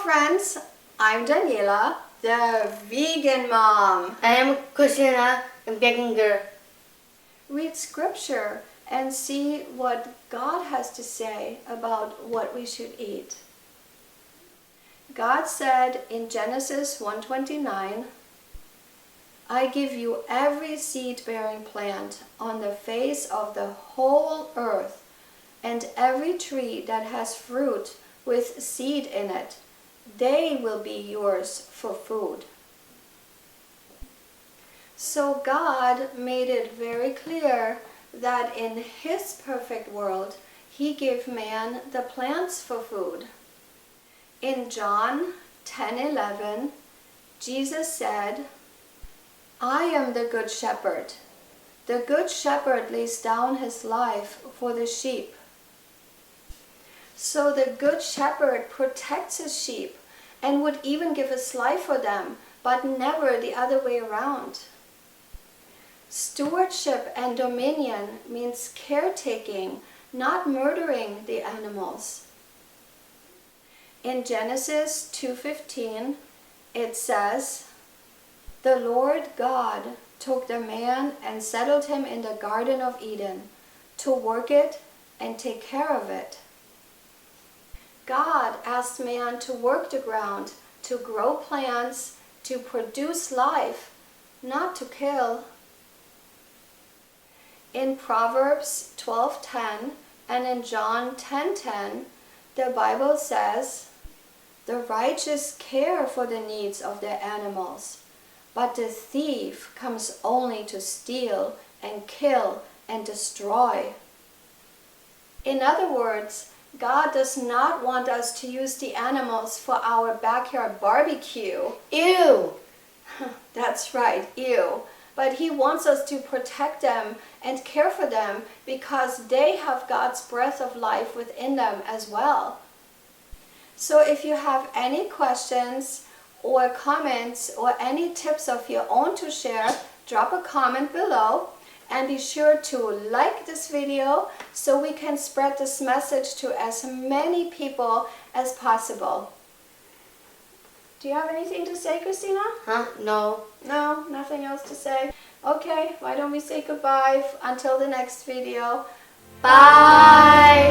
friends, I'm Daniela, the vegan mom. I am Christina, a vegan girl. Read scripture and see what God has to say about what we should eat. God said in Genesis 1:29, I give you every seed-bearing plant on the face of the whole earth, and every tree that has fruit with seed in it. They will be yours for food. So God made it very clear that in His perfect world, He gave man the plants for food. In John 10:11, Jesus said, I am the good shepherd. The good shepherd lays down his life for the sheep. So the good shepherd protects his sheep and would even give his life for them, but never the other way around. Stewardship and dominion means caretaking, not murdering the animals. In Genesis 2:15, it says, the Lord God took the man and settled him in the Garden of Eden to work it and take care of it. God asked man to work the ground, to grow plants, to produce life, not to kill. In Proverbs 12:10 and in John 10:10, the Bible says, the righteous care for the needs of their animals, but the thief comes only to steal and kill and destroy. In other words, God does not want us to use the animals for our backyard barbecue. Ew! That's right, ew. But He wants us to protect them and care for them because they have God's breath of life within them as well. So if you have any questions or comments or any tips of your own to share, drop a comment below. And be sure to like this video so we can spread this message to as many people as possible. Do you have anything to say, Christina? No. No, nothing else to say? Okay, why don't we say goodbye until the next video. Bye!